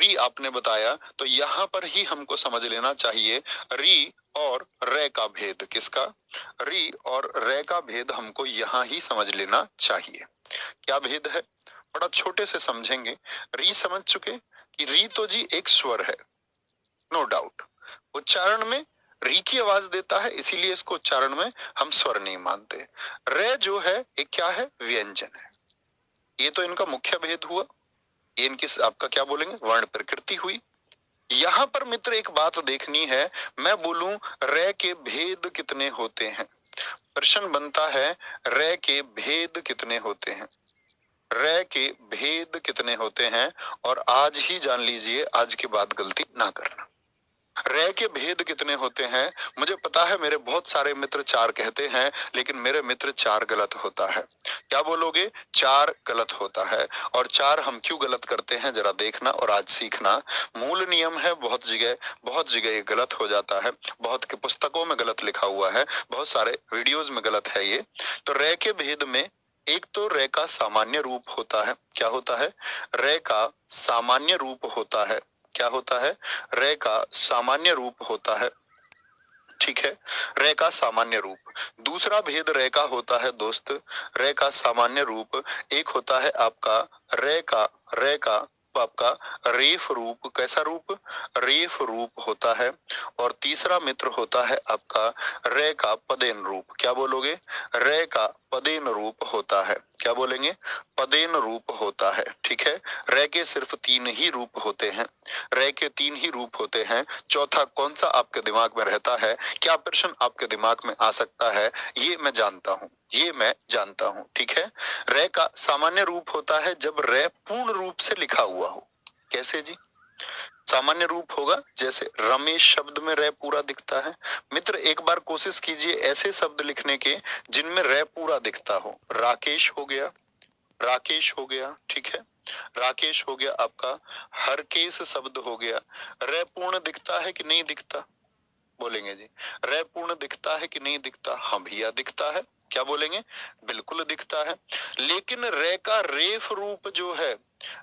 री आपने बताया, तो यहाँ पर ही हमको समझ लेना चाहिए री और रे का भेद। किसका? री और रे का भेद हमको यहाँ ही समझ लेना चाहिए। क्या भेद है? बड़ा छोटे से समझेंगे। री समझ चुके कि री तो जी एक स्वर है, नो डाउट। उच्चारण में री की आवाज देता है, इसीलिए इसको उच्चारण में हम स्वर नहीं मानते। रे जो है एक क्या है? व्यंजन है। ये तो इनका मुख्य भेद हुआ। ये इनकी आपका क्या बोलेंगे? वर्ण प्रकृति हुई। यहाँ पर मित्र एक बात देखनी है, मैं बोलूं रे के भेद कितने होते हैं? प्रश्न बनता है रे के भेद कितने होते हैं? रे के भेद कितने होते हैं? और आज ही जान लीजिए, आज के बाद गलती ना करना। रे के भेद कितने होते हैं? मुझे पता है मेरे बहुत सारे मित्र 4 कहते हैं, लेकिन मेरे मित्र 4 गलत होता है। क्या बोलोगे? 4 गलत होता है। और 4 हम क्यों गलत करते हैं जरा देखना और आज सीखना। मूल नियम है, बहुत जगह ये गलत हो जाता है, बहुत की पुस्तकों में गलत लिखा हुआ है, बहुत सारे वीडियोज में गलत है ये। तो रे के भेद में एक तो रे का सामान्य रूप होता है। क्या होता है? रे का सामान्य रूप होता है। क्या होता है? रे का सामान्य रूप होता है। ठीक है, रे का सामान्य रूप। दूसरा भेद रे का होता है दोस्त, रे का सामान्य रूप एक होता है आपका रे का आपका रेफ रूप। कैसा रूप? रेफ रूप होता है। और तीसरा मित्र होता है आपका रे का पदेन रूप। क्या बोलोगे? रे का पदेन रूप होता है। क्या बोलेंगे? पदेन रूप होता है। ठीक है, रे के सिर्फ 3 ही रूप होते हैं। रे के 3 ही रूप होते हैं। चौथा कौन सा आपके दिमाग में रहता है? क्या प्रश्न आपके दिमाग में आ सकता है? ये मैं जानता हूँ, ये मैं जानता हूँ। ठीक है, रे का सामान्य रूप होता है जब रे पूर्ण रूप से लिखा हुआ हो। कैसे जी सामान्य रूप होगा? जैसे रमेश शब्द में रे पूरा दिखता है। मित्र एक बार कोशिश कीजिए ऐसे शब्द लिखने के जिनमें रे पूरा दिखता हो। राकेश हो गया, राकेश हो गया। ठीक है, राकेश हो गया आपका। हरकेश शब्द हो गया। रे पूर्ण दिखता है कि नहीं दिखता? बोलेंगे जी रे पूर्ण दिखता है कि नहीं दिखता? हाँ भैया दिखता है। क्या बोलेंगे? बिल्कुल दिखता है। लेकिन रे का रेफ रूप जो है,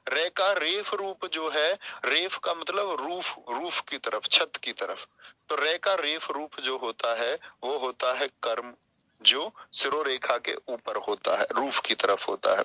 रे का रेफ रूप जो है, रेफ का मतलब रूफ, रूफ की तरफ, छत की तरफ। तो रे का रेफ रूप जो होता है वो होता है कर्म, जो सिरोरेखा के ऊपर होता है, रूफ की तरफ होता है।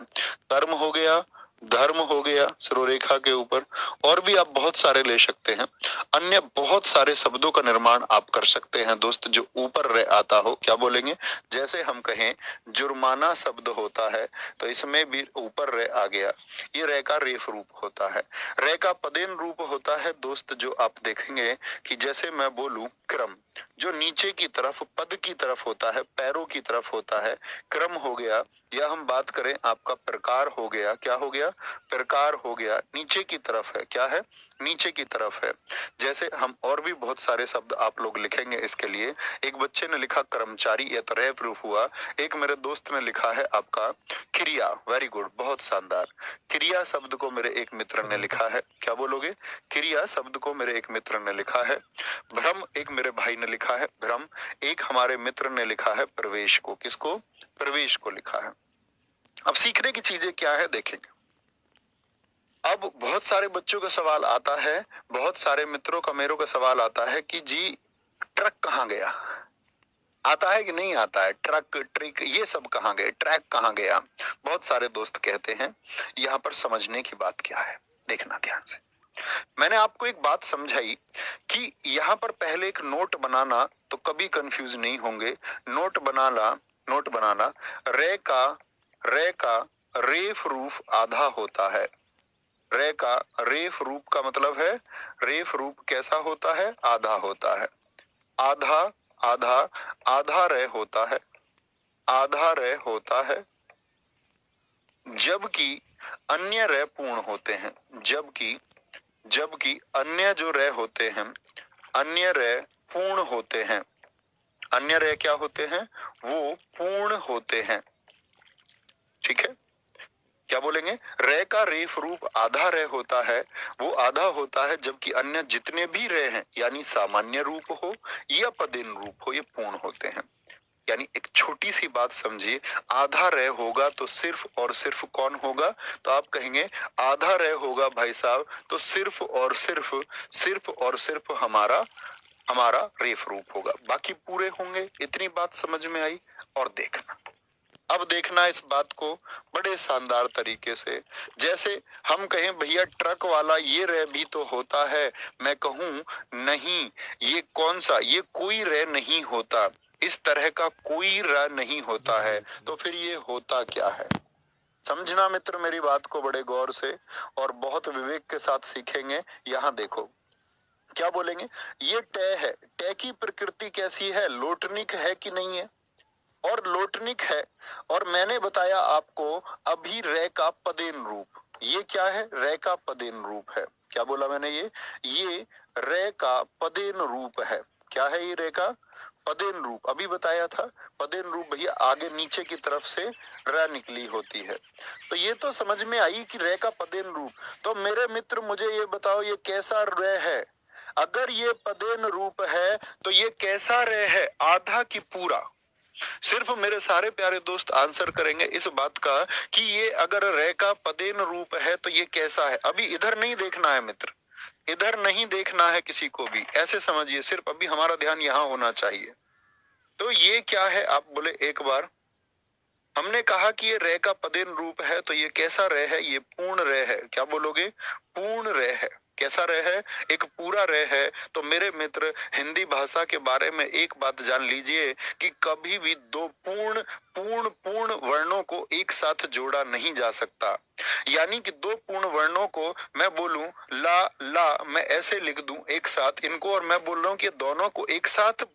कर्म हो गया, धर्म हो गया सिरोरेखा के ऊपर। और भी आप बहुत सारे ले सकते हैं, अन्य बहुत सारे शब्दों का निर्माण आप कर सकते हैं दोस्त जो ऊपर रे आता हो। क्या बोलेंगे? जैसे हम कहें जुर्माना शब्द होता है, तो इसमें भी ऊपर रे आ गया, ये रे का रेफ रूप होता है। रे का पदेन रूप होता है दोस्त, जो आप देखेंगे कि जैसे मैं बोलूं क्रम, जो नीचे की तरफ पद की तरफ होता है, पैरों की तरफ होता है, क्रम हो गया। या हम बात करें आपका प्रकार हो गया। क्या हो गया? प्रकार हो गया, नीचे की तरफ है। क्या है? नीचे की तरफ है। जैसे हम और भी बहुत सारे शब्द आप लोग लिखेंगे इसके लिए। एक बच्चे ने लिखा कर्मचारी, ये तो रे प्रूफ हुआ। एक मेरे दोस्त ने लिखा है आपका क्रिया, वेरी गुड, बहुत शानदार। क्रिया शब्द को मेरे एक मित्र ने लिखा है। क्या बोलोगे? क्रिया शब्द को मेरे एक मित्र ने लिखा है। भ्रम एक मेरे भाई ने लिखा है, भ्रम। एक हमारे मित्र ने लिखा है प्रवेश को। किसको? प्रवेश को लिखा है। अब सीखने की चीजें क्या है देखेंगे। अब बहुत सारे बच्चों का सवाल आता है, बहुत सारे मित्रों का, मेरों का सवाल आता है कि जी ट्रक कहाँ गया? आता है कि नहीं आता है? ट्रक, ट्रिक, ये सब कहाँ गए? ट्रैक कहाँ गया? बहुत सारे दोस्त कहते हैं। यहाँ पर समझने की बात क्या है, देखना ध्यान से। मैंने आपको एक बात समझाई कि यहाँ पर पहले एक नोट बनाना, तो कभी कंफ्यूज नहीं होंगे। नोट बनाना, रे का रेफ रूप आधा होता है। रे का रेफ रूप का मतलब है, रेफ रूप कैसा होता है? आधा होता है। आधा, आधा, आधा रे होता है, आधा रे होता है। जबकि अन्य रे पूर्ण होते हैं। जबकि अन्य जो रे होते हैं, अन्य रे पूर्ण होते हैं। अन्य रे क्या होते हैं? वो पूर्ण होते हैं। ठीक है, क्या बोलेंगे? रे का रेफ रूप आधा रे होता है, वो आधा होता है जबकि अन्य जितने भी रे हैं, यानी सामान्य रूप हो या पदेन रूप हो, ये पूर्ण होते हैं। यानी एक छोटी सी बात समझिए, आधा रे होगा तो सिर्फ और सिर्फ कौन होगा? तो आप कहेंगे आधा रे होगा भाई साहब तो सिर्फ और सिर्फ हमारा हमारा रेफ रूप होगा, बाकी पूरे होंगे। इतनी बात समझ में आई? और देखना, अब देखना इस बात को बड़े शानदार तरीके से। जैसे हम कहें भैया ट्रक वाला ये रे भी तो होता है, मैं कहूं नहीं, ये कौन सा, ये कोई रे नहीं होता, इस तरह का कोई रे नहीं होता है, तो फिर ये होता क्या है? समझना मित्र मेरी बात को बड़े गौर से और बहुत विवेक के साथ सीखेंगे। यहाँ देखो क्या बोलेंगे, ये टै है, टै की प्रकृति कैसी है, लोटनिक है कि नहीं है? और लोटनिक है, और मैंने बताया आपको अभी रे का पदेन रूप, ये क्या है? रे का पदेन रूप है। क्या बोला मैंने? ये रे का पदेन रूप है। क्या है ये रे का पदेन रूप? अभी बताया था पदेन रूप भैया आगे नीचे की तरफ से रे निकली होती है। तो ये तो समझ में आई कि रे का पदेन रूप। तो मेरे मित्र मुझे ये बताओ ये कैसा रे है? अगर ये पदेन रूप है तो ये कैसा रे है, आधा की पूरा? सिर्फ मेरे सारे प्यारे दोस्त आंसर करेंगे इस बात का कि ये अगर रे का पदेन रूप है तो ये कैसा है। अभी इधर नहीं देखना है मित्र, इधर नहीं देखना है किसी को भी, ऐसे समझिए, सिर्फ अभी हमारा ध्यान यहाँ होना चाहिए। तो ये क्या है आप बोले एक बार? हमने कहा कि ये रे का पदेन रूप है, तो ये कैसा रे है? ये पूर्ण रे है। क्या बोलोगे? पूर्ण रे है। कैसा रे है? एक पूरा रे है। तो मेरे मित्र हिंदी भाषा के बारे में एक बात जान लीजिए कि कभी भी दो पूर्ण पूर्ण पूर्ण वर्णों को एक साथ जोड़ा नहीं जा सकता। यानी कि दो पूर्ण वर्णों को मैं बोलूं ला ला, मैं ऐसे लिख दूं एक साथ इनको, और मैं बोल रहा हूं कि दोनों को एक साथ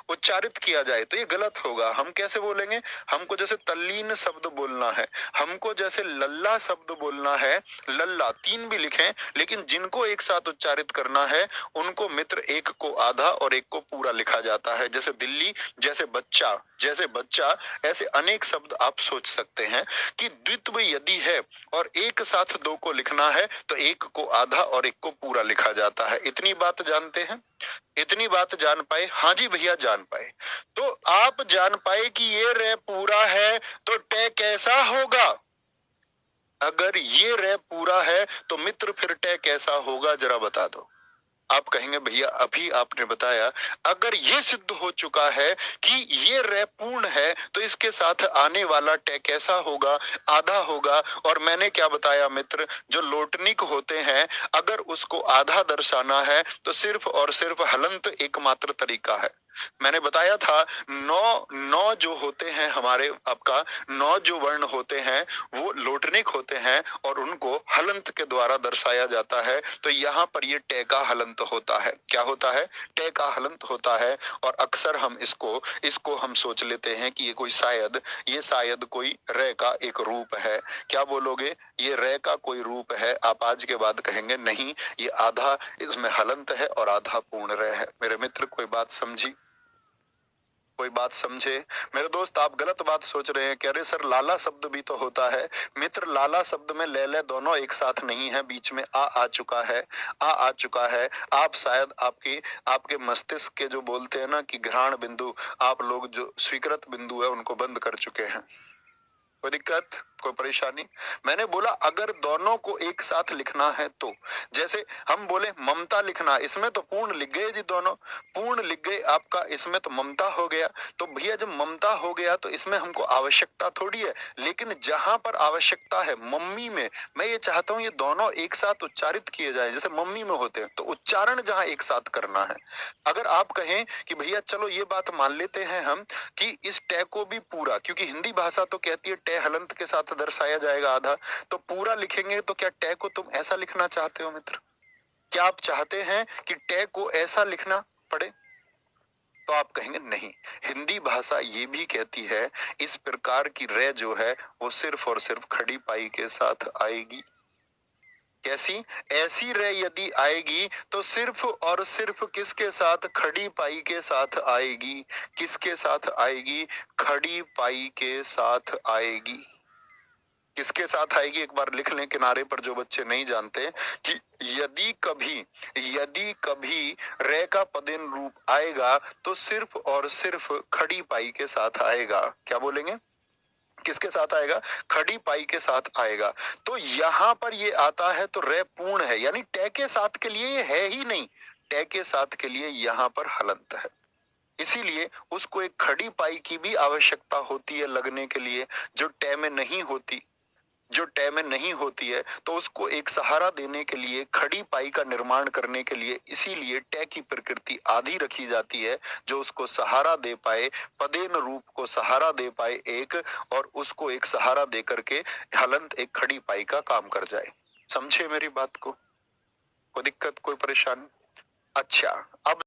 उच्चारित किया जाए तो ये गलत होगा। हम कैसे बोलेंगे? हमको जैसे तल्लीन शब्द बोलना है, हमको जैसे लल्ला शब्द बोलना है, लल्ला तीन भी लिखें, लेकिन जिनको एक साथ उच्चारित करना है उनको मित्र एक को आधा और एक को पूरा लिखा जाता है। जैसे दिल्ली, जैसे बच्चा, जैसे बच्चा, ऐसे अनेक शब्द आप सोच सकते हैं कि द्वित्व यदि है और एक साथ दो को लिखना है तो एक को आधा और एक को पूरा लिखा जाता है। इतनी बात जानते हैं? इतनी बात जान पाए? हाँ जी भैया जान पाए। तो आप जान पाए कि ये रे पूरा है तो टे कैसा होगा? अगर ये रे पूरा है तो मित्र फिर टे कैसा होगा जरा बता दो। आप कहेंगे भैया अभी आपने बताया, अगर ये सिद्ध हो चुका है कि ये रे पूर्ण है तो इसके साथ आने वाला टे कैसा होगा? आधा होगा। और मैंने क्या बताया मित्र, जो लोटनिक होते हैं अगर उसको आधा दर्शाना है तो सिर्फ और सिर्फ हलंत एकमात्र तरीका है। मैंने बताया था नौ नौ जो होते हैं हमारे, आपका नौ जो वर्ण होते हैं वो लोटनिक होते हैं और उनको हलंत के द्वारा दर्शाया जाता है। तो यहाँ पर ये टे का हलंत होता है। क्या होता है? टे का हलंत होता है। और अक्सर हम इसको हम सोच लेते हैं कि ये शायद कोई रे का एक रूप है। क्या बोलोगे? ये रे का कोई रूप है? आप आज के बाद कहेंगे नहीं, ये आधा इसमें हलंत है और आधा पूर्ण रे है। मेरे मित्र कोई बात समझी? कोई बात समझे? मेरे दोस्त आप गलत बात सोच रहे हैं, कह रहे सर लाला शब्द भी तो होता है। मित्र लाला शब्द में ले दोनों एक साथ नहीं है, बीच में आ चुका है, आ चुका है। आप शायद आपके मस्तिष्क के जो बोलते हैं ना कि घ्राण बिंदु, आप लोग जो स्वीकृत बिंदु है उनको बंद कर चुके हैं। कोई दिक्कत, कोई परेशानी? मैंने बोला अगर दोनों को एक साथ लिखना है तो, जैसे हम बोले ममता लिखना, इसमें तो पूर्ण लिख गए जी, दोनों पूर्ण लिख गए आपका, इसमें तो ममता हो गया। तो भैया जब ममता हो गया तो इसमें हमको आवश्यकता थोड़ी है, लेकिन जहां पर आवश्यकता है मम्मी में, मैं ये चाहता हूं ये दोनों एक साथ उच्चारित किए जाए, जैसे मम्मी में होते हैं तो उच्चारण जहां एक साथ करना है। अगर आप कहें कि भैया चलो ये बात मान लेते हैं हम कि इस टे को भी पूरा, क्योंकि हिंदी भाषा तो कहती है टे हलंत के साथ दर्शाया जाएगा आधा, तो पूरा लिखेंगे तो क्या टे को तुम ऐसा लिखना चाहते हो मित्र? क्या आप चाहते हैं कि टे को ऐसा लिखना पड़े? तो आप कहेंगे नहीं, हिंदी भाषा ये भी कहती है इस प्रकार की रे जो है वो सिर्फ और सिर्फ खड़ी पाई के साथ आएगी। कैसी? ऐसी रे यदि आएगी तो सिर्फ और सिर्फ किसके साथ? खड़ी पाई के साथ आएगी। किसके साथ आएगी? खड़ी पाई के साथ आएगी। किसके साथ आएगी, एक बार लिख लें किनारे पर जो बच्चे नहीं जानते, कि यदि कभी रे का पदेन रूप आएगा तो सिर्फ और सिर्फ खड़ी पाई के साथ आएगा। क्या बोलेंगे, किसके साथ आएगा, खड़ी पाई के साथ आएगा। तो यहां पर ये आता है तो रे पूर्ण है, यानी टे के साथ के लिए ये है ही नहीं, टे के साथ के लिए यहां पर हलंत है, इसीलिए उसको एक खड़ी पाई की भी आवश्यकता होती है लगने के लिए, जो टे में नहीं होती, जो टे में नहीं होती है, तो उसको एक सहारा देने के लिए, खड़ी पाई का निर्माण करने के लिए, इसीलिए टे की प्रकृति आधी रखी जाती है, जो उसको सहारा दे पाए, पदेन रूप को सहारा दे पाए एक, और उसको एक सहारा दे करके हलंत एक खड़ी पाई का काम कर जाए। समझे मेरी बात को, कोई दिक्कत, कोई परेशानी? अच्छा, अब